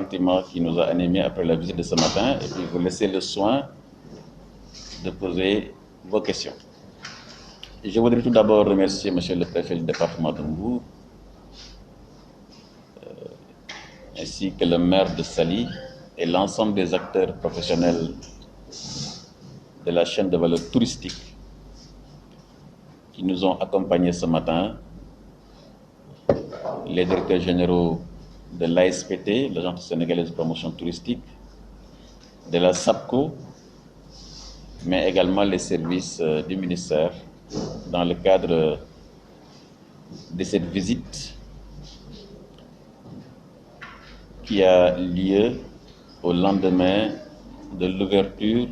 sentiments qui nous a animés après la visite de ce matin et puis vous laisser le soin de poser vos questions. Je voudrais tout d'abord remercier Monsieur le préfet du département de Mbour, ainsi que le maire de Saly et l'ensemble des acteurs professionnels de la chaîne de valeur touristique qui nous ont accompagnés ce matin, les directeurs généraux de l'ASPT, l'Agence sénégalaise de promotion touristique, de la SAPCO, mais également les services du ministère dans le cadre de cette visite qui a lieu au lendemain de l'ouverture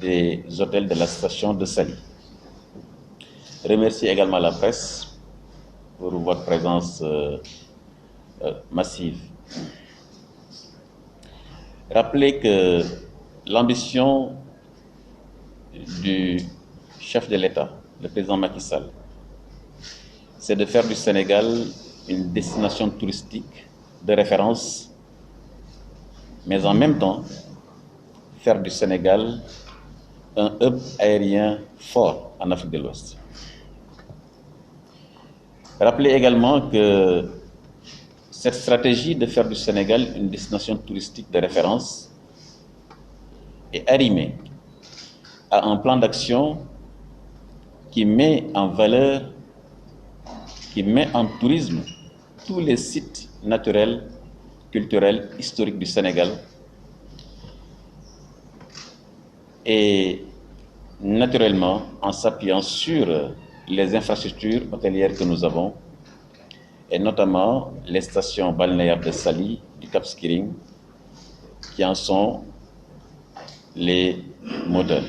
des hôtels de la station de Saly. Remercie également la presse pour votre présence massive. Rappelez que l'ambition du chef de l'État, le président Macky Sall, c'est de faire du Sénégal une destination touristique de référence, mais en même temps faire du Sénégal un hub aérien fort en Afrique de l'Ouest. Rappelez également que cette stratégie de faire du Sénégal une destination touristique de référence est arrimée à un plan d'action qui met en valeur, qui met en tourisme tous les sites naturels, culturels, historiques du Sénégal et naturellement en s'appuyant sur les infrastructures hôtelières que nous avons et notamment les stations balnéaires de Saly, du Cap Skirring, qui en sont les moteurs.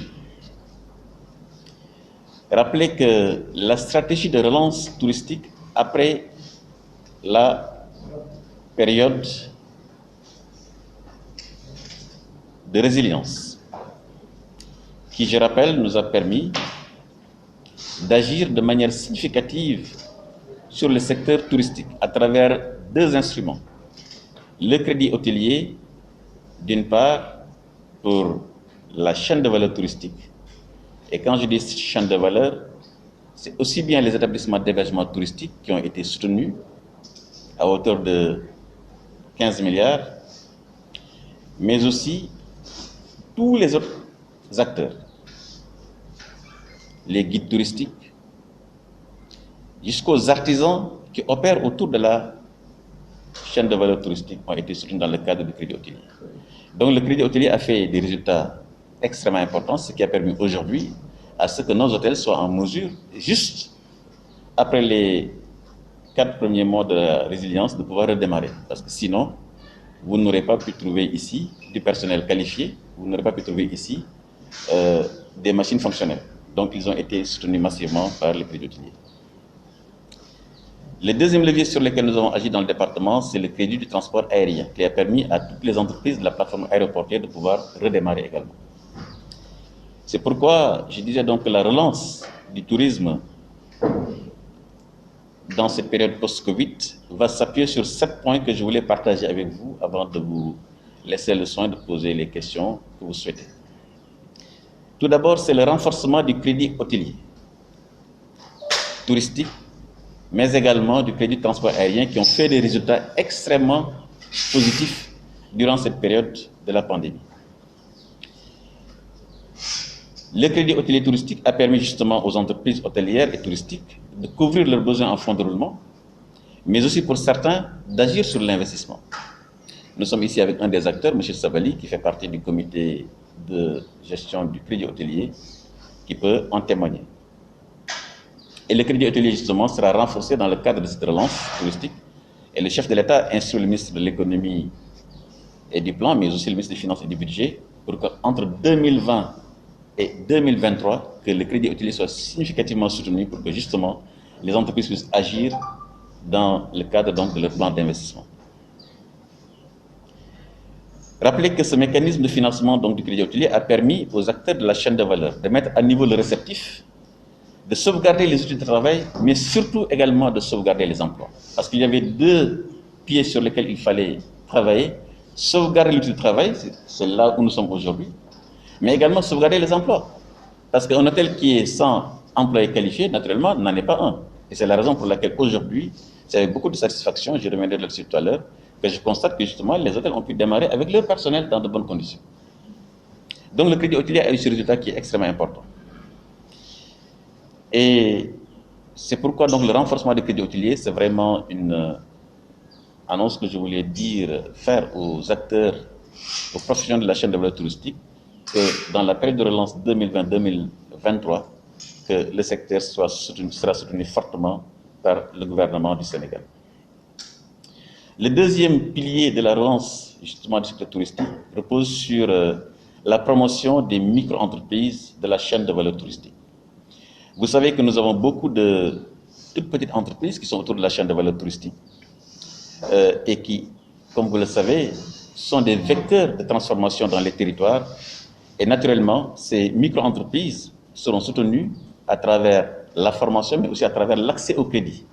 Rappelez que la stratégie de relance touristique après la période de résilience, qui, je rappelle, nous a permis d'agir de manière significative sur le secteur touristique à travers deux instruments. Le crédit hôtelier, d'une part, pour la chaîne de valeur touristique. Et quand je dis chaîne de valeur, c'est aussi bien les établissements d'hébergement touristique qui ont été soutenus à hauteur de 15 milliards, mais aussi tous les autres acteurs, les guides touristiques, jusqu'aux artisans qui opèrent autour de la chaîne de valeur touristique ont été soutenus dans le cadre du crédit hôtelier. Donc le crédit hôtelier a fait des résultats extrêmement importants, ce qui a permis aujourd'hui à ce que nos hôtels soient en mesure, juste après les 4 premiers mois de la résilience, de pouvoir redémarrer. Parce que sinon, vous n'aurez pas pu trouver ici du personnel qualifié, vous n'aurez pas pu trouver ici des machines fonctionnelles. Donc ils ont été soutenus massivement par le crédit hôtelier. Le deuxième levier sur lequel nous avons agi dans le département, c'est le crédit du transport aérien, qui a permis à toutes les entreprises de la plateforme aéroportuaire de pouvoir redémarrer également. C'est pourquoi je disais donc que la relance du tourisme dans cette période post-Covid va s'appuyer sur 7 points que je voulais partager avec vous avant de vous laisser le soin de poser les questions que vous souhaitez. Tout d'abord, c'est le renforcement du crédit hôtelier, touristique, mais également du crédit de transport aérien qui ont fait des résultats extrêmement positifs durant cette période de la pandémie. Le crédit hôtelier touristique a permis justement aux entreprises hôtelières et touristiques de couvrir leurs besoins en fonds de roulement, mais aussi pour certains d'agir sur l'investissement. Nous sommes ici avec un des acteurs, M. Sabali, qui fait partie du comité de gestion du crédit hôtelier, qui peut en témoigner. Et le crédit hôtelier, justement, sera renforcé dans le cadre de cette relance touristique. Et le chef de l'État instruit le ministre de l'économie et du plan, mais aussi le ministre des Finances et du Budget, pour qu'entre 2020 et 2023, que le crédit hôtelier soit significativement soutenu pour que, justement, les entreprises puissent agir dans le cadre donc, de leur plan d'investissement. Rappelez que ce mécanisme de financement donc, du crédit hôtelier a permis aux acteurs de la chaîne de valeur de mettre à niveau le réceptif, de sauvegarder les outils de travail, mais surtout également de sauvegarder les emplois. Parce qu'il y avait 2 pieds sur lesquels il fallait travailler, sauvegarder l'outil de travail, c'est là où nous sommes aujourd'hui, mais également sauvegarder les emplois. Parce qu'un hôtel qui est sans employés qualifiés, naturellement, n'en est pas un. Et c'est la raison pour laquelle aujourd'hui, c'est avec beaucoup de satisfaction, je reviendrai là-dessus tout à l'heure, que je constate que justement les hôtels ont pu démarrer avec leur personnel dans de bonnes conditions. Donc le crédit hôtelier a eu ce résultat qui est extrêmement important. Et c'est pourquoi donc le renforcement du crédit hôtelier, c'est vraiment une annonce que je voulais faire aux acteurs, aux professionnels de la chaîne de valeur touristique, que dans la période de relance 2020-2023, que le secteur sera soutenu fortement par le gouvernement du Sénégal. Le deuxième pilier de la relance justement du secteur touristique repose sur la promotion des micro-entreprises de la chaîne de valeur touristique. Vous savez que nous avons beaucoup de toutes petites entreprises qui sont autour de la chaîne de valeur touristique et qui, comme vous le savez, sont des vecteurs de transformation dans les territoires. Et naturellement, ces micro-entreprises seront soutenues à travers la formation, mais aussi à travers l'accès au crédit.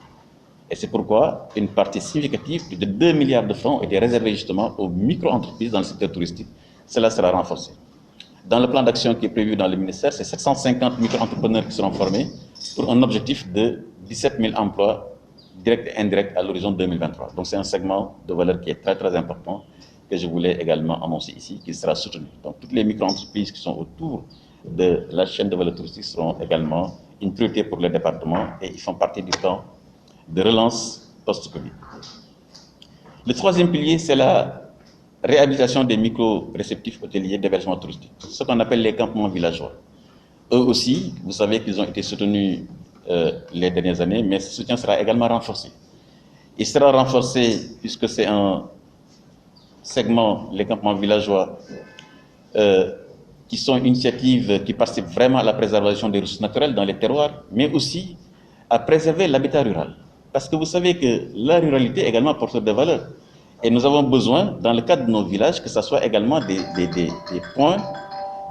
Et c'est pourquoi une partie significative de 2 milliards de francs a été réservée justement aux micro-entreprises dans le secteur touristique. Cela sera renforcé. Dans le plan d'action qui est prévu dans le ministère, c'est 750 micro-entrepreneurs qui seront formés pour un objectif de 17 000 emplois directs et indirects à l'horizon 2023. Donc c'est un segment de valeur qui est très très important que je voulais également annoncer ici, qui sera soutenu. Donc toutes les micro-entreprises qui sont autour de la chaîne de valeur touristique seront également une priorité pour le département et ils font partie du plan de relance post-Covid. Le troisième pilier, c'est la réhabilitation des micro-réceptifs hôteliers d'hébergement touristique, ce qu'on appelle les campements villageois. Eux aussi, vous savez qu'ils ont été soutenus les dernières années, mais ce soutien sera également renforcé. Il sera renforcé puisque c'est un segment, les campements villageois, qui sont une initiative qui participe vraiment à la préservation des ressources naturelles dans les terroirs, mais aussi à préserver l'habitat rural. Parce que vous savez que la ruralité est également porteuse de valeurs. Et nous avons besoin, dans le cadre de nos villages, que ce soit également des points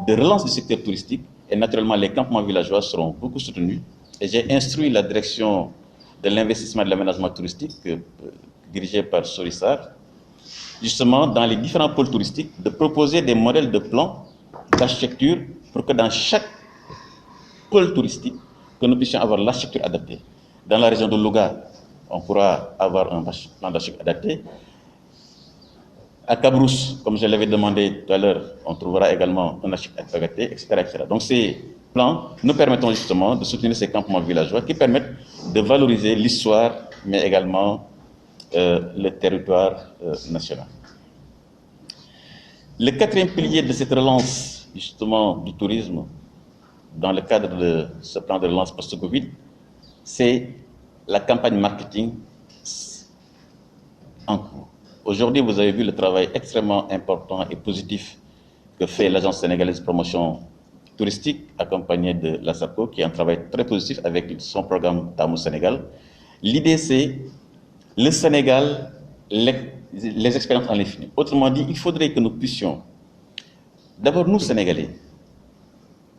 de relance du secteur touristique. Et naturellement, les campements villageois seront beaucoup soutenus. Et j'ai instruit la direction de l'investissement et de l'aménagement touristique, dirigée par Sorissar, justement, dans les différents pôles touristiques, de proposer des modèles de plans d'architecture pour que dans chaque pôle touristique, que nous puissions avoir l'architecture adaptée. Dans la région de Louga, on pourra avoir un plan d'architecture adapté. À Cabrousse, comme je l'avais demandé tout à l'heure, on trouvera également un architecture adapté, etc., etc. Donc ces plans nous permettront justement de soutenir ces campements villageois qui permettent de valoriser l'histoire, mais également le territoire national. Le quatrième pilier de cette relance justement du tourisme, dans le cadre de ce plan de relance post-Covid, c'est la campagne marketing en cours. Aujourd'hui, vous avez vu le travail extrêmement important et positif que fait l'Agence sénégalaise de promotion touristique, accompagnée de la SAPCO, qui est un travail très positif avec son programme Tamu Sénégal. L'idée, c'est le Sénégal, les expériences en l'infini. Autrement dit, il faudrait que nous puissions, d'abord nous, Sénégalais,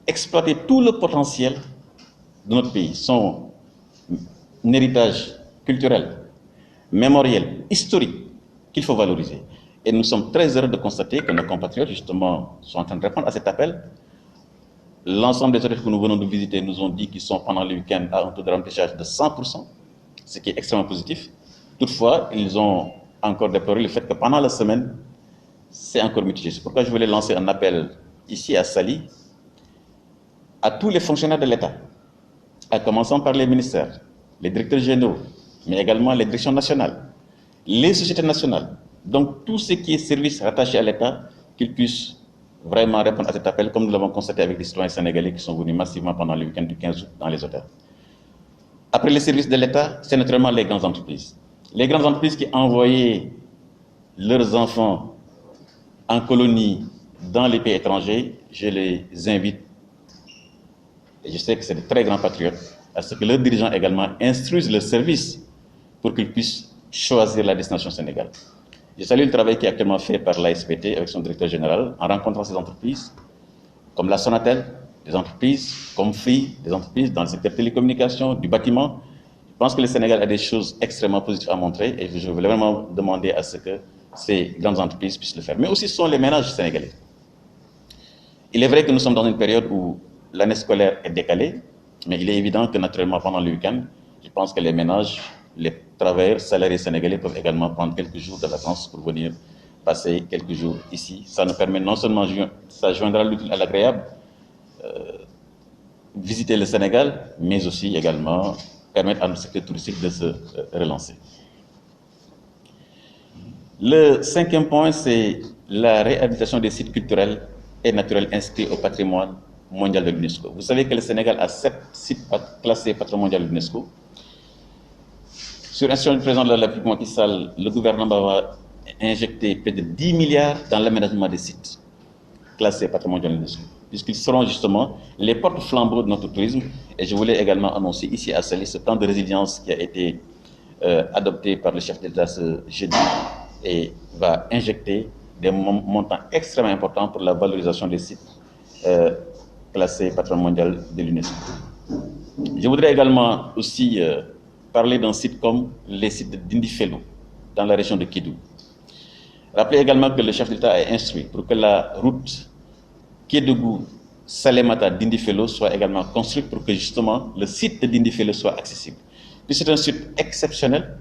exploiter tout le potentiel de notre pays, son héritage culturel, mémoriel, historique, qu'il faut valoriser. Et nous sommes très heureux de constater que nos compatriotes, justement, sont en train de répondre à cet appel. L'ensemble des hôtels que nous venons de visiter nous ont dit qu'ils sont pendant le week-end à un taux de remplissage de 100%, ce qui est extrêmement positif. Toutefois, ils ont encore déploré le fait que pendant la semaine, c'est encore mitigé. C'est pourquoi je voulais lancer un appel ici à Saly à tous les fonctionnaires de l'État, à commencer par les ministères, les directeurs généraux, mais également les directions nationales, les sociétés nationales, donc tout ce qui est service rattaché à l'État, qu'ils puissent vraiment répondre à cet appel, comme nous l'avons constaté avec les citoyens sénégalais qui sont venus massivement pendant le week-end du 15 août dans les hôtels. Après les services de l'État, c'est naturellement les grandes entreprises. Les grandes entreprises qui envoyaient leurs enfants en colonie dans les pays étrangers, je les invite, et je sais que c'est de très grands patriotes, à ce que leurs dirigeants également instruisent leurs services pour qu'ils puissent choisir la destination Sénégal. Je salue le travail qui est actuellement fait par l'ASPT avec son directeur général en rencontrant ces entreprises comme la Sonatel, des entreprises comme Free, des entreprises dans le secteur de télécommunications, du bâtiment. Je pense que le Sénégal a des choses extrêmement positives à montrer et je voulais vraiment demander à ce que ces grandes entreprises puissent le faire. Mais aussi ce sont les ménages sénégalais. Il est vrai que nous sommes dans une période où l'année scolaire est décalée, mais il est évident que naturellement pendant le week-end, je pense que les ménages, les travailleurs salariés sénégalais peuvent également prendre quelques jours de vacances pour venir passer quelques jours ici. Ça nous permet non seulement, ça joindra l'utile à l'agréable, visiter le Sénégal, mais aussi également permettre à notre secteur touristique de se relancer. Le cinquième point, c'est la réhabilitation des sites culturels et naturels inscrits au patrimoine mondial de l'UNESCO. Vous savez que le Sénégal a 7 sites classés patrimoine mondial de l'UNESCO. Sur instruction du président de la République, Macky Sall, le gouvernement va injecter près de 10 milliards dans l'aménagement des sites classés patrimoine mondial de l'UNESCO, puisqu'ils seront justement les porte-flambeaux de notre tourisme. Et je voulais également annoncer ici à Saly ce plan de résilience qui a été adopté par le chef d'État ce jeudi et va injecter des montants extrêmement importants pour la valorisation des sites classés patrimoine mondial de l'UNESCO. Je voudrais également aussi parler d'un site comme les sites de Dindifelo, dans la région de Kédougou. Rappelez également que le chef d'État a instruit pour que la route Kédougou-Salémata-Dindifelo soit également construite pour que justement le site de Dindifelo soit accessible. Puis c'est un site exceptionnel,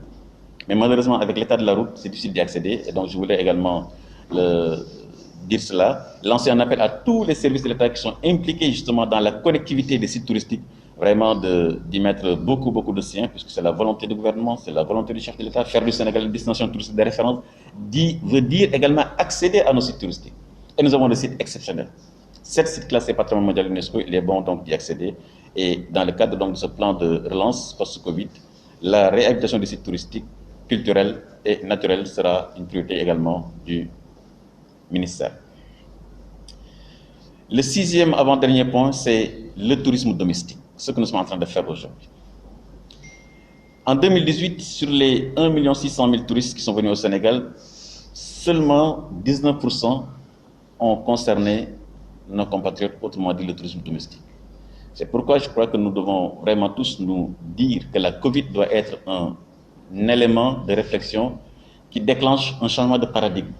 mais malheureusement avec l'état de la route, c'est difficile d'y accéder. Et donc je voulais également dire cela, lancer un appel à tous les services de l'État qui sont impliqués justement dans la connectivité des sites touristiques, vraiment d'y mettre beaucoup de siens, puisque c'est la volonté du gouvernement, c'est la volonté du chef de l'État. Faire du Sénégal une destination touristique de référence veut dire également accéder à nos sites touristiques. Et nous avons des sites exceptionnels. 7 sites classés patrimoine mondial de l'UNESCO, il est bon donc d'y accéder. Et dans le cadre donc de ce plan de relance post-Covid, la réhabilitation des sites touristiques, culturels et naturels sera une priorité également du ministère. Le 6e avant-dernier point, c'est le tourisme domestique, ce que nous sommes en train de faire aujourd'hui. En 2018, sur les 1 600 000 touristes qui sont venus au Sénégal, seulement 19% ont concerné nos compatriotes, autrement dit le tourisme domestique. C'est pourquoi je crois que nous devons vraiment tous nous dire que la Covid doit être un élément de réflexion qui déclenche un changement de paradigme.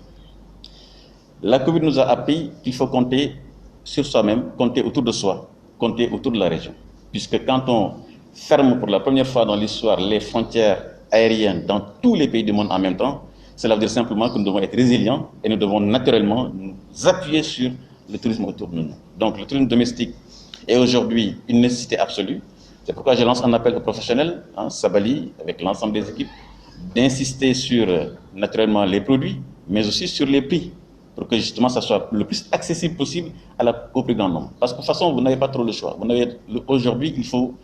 La Covid nous a appris qu'il faut compter sur soi-même, compter autour de soi, compter autour de la région. Puisque quand on ferme pour la première fois dans l'histoire les frontières aériennes dans tous les pays du monde en même temps, cela veut dire simplement que nous devons être résilients et nous devons naturellement nous appuyer sur le tourisme autour de nous. Donc le tourisme domestique est aujourd'hui une nécessité absolue. C'est pourquoi je lance un appel aux professionnels, Sabali, avec l'ensemble des équipes, d'insister sur naturellement les produits, mais aussi sur les prix, pour que justement ça soit le plus accessible possible au plus grand nombre. Parce que de toute façon, vous n'avez pas trop le choix. Aujourd'hui, il faut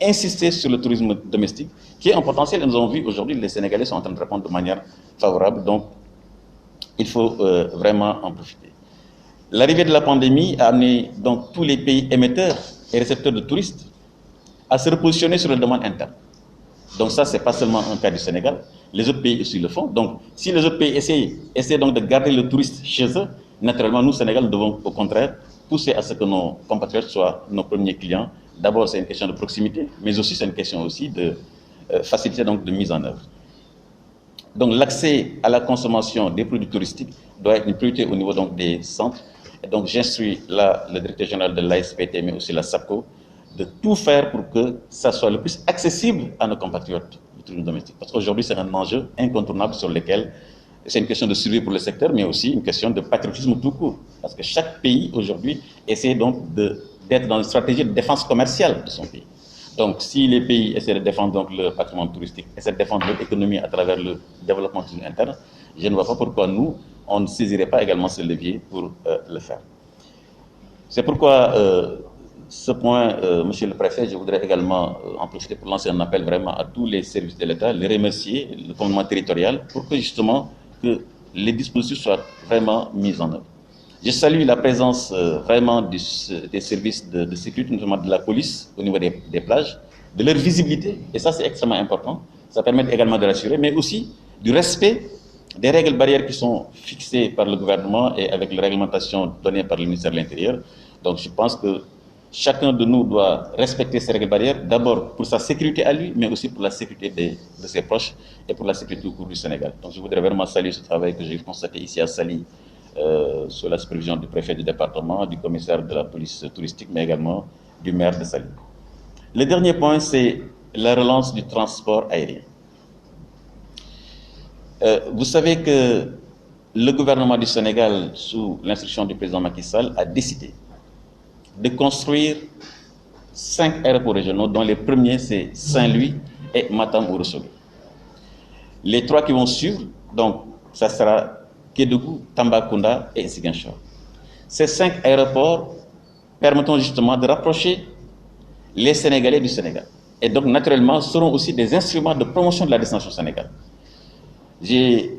insister sur le tourisme domestique, qui est un potentiel. Et nous avons vu aujourd'hui, les Sénégalais sont en train de répondre de manière favorable. Donc, il faut vraiment en profiter. L'arrivée de la pandémie a amené donc tous les pays émetteurs et récepteurs de touristes à se repositionner sur la demande interne. Donc ça, ce n'est pas seulement un cas du Sénégal. Les autres pays aussi le font. Donc, si les autres pays essaient donc de garder le touriste chez eux, naturellement, nous, Sénégal, nous devons au contraire pousser à ce que nos compatriotes soient nos premiers clients. D'abord, c'est une question de proximité, mais aussi c'est une question aussi de facilité donc, de mise en œuvre. Donc, l'accès à la consommation des produits touristiques doit être une priorité au niveau donc, des centres. Et donc, j'instruis là le directeur général de l'ASPT, mais aussi la SAPCO, de tout faire pour que ça soit le plus accessible à nos compatriotes, le tourisme domestique. Parce qu'aujourd'hui, c'est un enjeu incontournable sur lequel c'est une question de survie pour le secteur, mais aussi une question de patriotisme tout court. Parce que chaque pays, aujourd'hui, essaie donc d'être dans une stratégie de défense commerciale de son pays. Donc, si les pays essaient de défendre donc, le patrimoine touristique, essaient de défendre leur économie à travers le développement touristique interne, je ne vois pas pourquoi nous, on ne saisirait pas également ce levier pour le faire. C'est pourquoi... ce point, Monsieur le Préfet, je voudrais également en profiter pour lancer un appel vraiment à tous les services de l'État, les remercier, le commandement territorial, pour que justement que les dispositifs soient vraiment mis en œuvre. Je salue la présence vraiment des services de sécurité, notamment de la police au niveau des plages, de leur visibilité, et ça c'est extrêmement important. Ça permet également de rassurer, mais aussi du respect des règles barrières qui sont fixées par le gouvernement et avec la réglementation donnée par le ministère de l'Intérieur. Donc je pense que chacun de nous doit respecter ces règles barrières, d'abord pour sa sécurité à lui, mais aussi pour la sécurité de ses proches et pour la sécurité au cours du Sénégal. Donc je voudrais vraiment saluer ce travail que j'ai constaté ici à Saly, sous la supervision du préfet du département, du commissaire de la police touristique, mais également du maire de Saly. Le dernier point, c'est la relance du transport aérien. Vous savez que le gouvernement du Sénégal, sous l'instruction du président Macky Sall, a décidé de construire 5 aéroports régionaux, dont les premiers, c'est Saint-Louis et Matam Ourossogui. Les 3 qui vont suivre, donc, ça sera Kédougou, Tambacounda et Ziguinchor. Ces 5 aéroports permettront justement de rapprocher les Sénégalais du Sénégal. Et donc, naturellement, seront aussi des instruments de promotion de la destination Sénégal. J'ai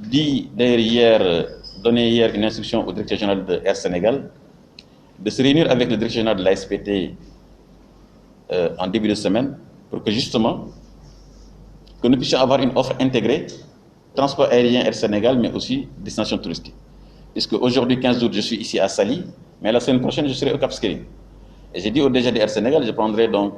dit d'ailleurs donné hier une instruction au directeur général de Air Sénégal de se réunir avec le directeur général de l'ASPT en début de semaine pour que justement que nous puissions avoir une offre intégrée, transport aérien Air Sénégal, mais aussi destination touristique. Puisque aujourd'hui, 15 août, je suis ici à Saly, mais la semaine prochaine, je serai au Cap Skirring. Et j'ai dit au DG de Air Sénégal, je prendrai donc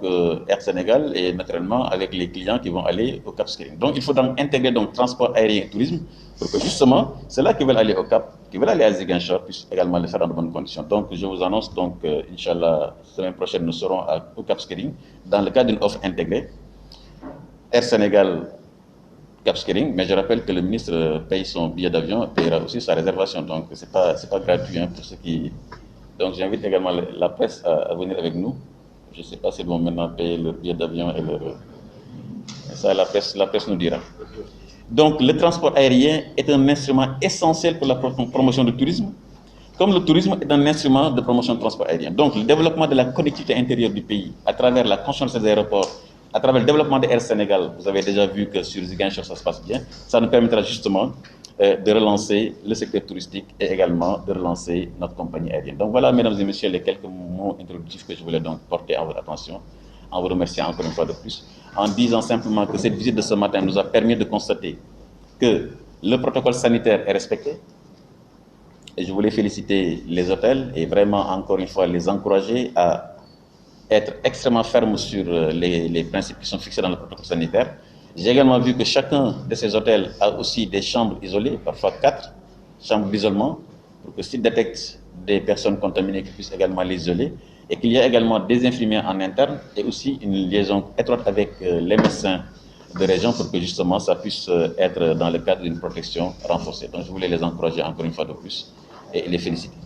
Air Sénégal et naturellement avec les clients qui vont aller au Cap Skirring. Donc il faut donc intégrer donc transport aérien et tourisme pour que justement ceux-là qui veulent aller au Cap, qui veulent aller à Ziguinchor puissent également le faire dans de bonnes conditions. Donc je vous annonce donc Inch'Allah, la semaine prochaine nous serons au Cap Skirring dans le cadre d'une offre intégrée. Air Sénégal, Cap Skirring, mais je rappelle que le ministre paye son billet d'avion, payera aussi sa réservation. Donc c'est pas gratuit pour ceux qui... Donc j'invite également la presse à venir avec nous. Je ne sais pas s'ils vont maintenant payer leur billet d'avion et leur... Ça, la presse nous dira. Donc le transport aérien est un instrument essentiel pour la promotion du tourisme, comme le tourisme est un instrument de promotion du transport aérien. Donc le développement de la connectivité intérieure du pays, à travers la construction des aéroports, à travers le développement de Air Sénégal, vous avez déjà vu que sur Ziguinchor ça se passe bien, ça nous permettra justement de relancer le secteur touristique et également de relancer notre compagnie aérienne. Donc voilà, mesdames et messieurs, les quelques mots introductifs que je voulais donc porter à votre attention, en vous remerciant encore une fois de plus, en disant simplement que cette visite de ce matin nous a permis de constater que le protocole sanitaire est respecté. Et je voulais féliciter les hôtels et vraiment encore une fois les encourager à être extrêmement fermes sur les principes qui sont fixés dans le protocole sanitaire. J'ai également vu que chacun de ces hôtels a aussi des chambres isolées, parfois 4 chambres d'isolement, pour que s'ils détectent des personnes contaminées, qu'ils puissent également les isoler, et qu'il y a également des infirmiers en interne et aussi une liaison étroite avec les médecins de région pour que justement ça puisse être dans le cadre d'une protection renforcée. Donc je voulais les encourager encore une fois de plus et les féliciter.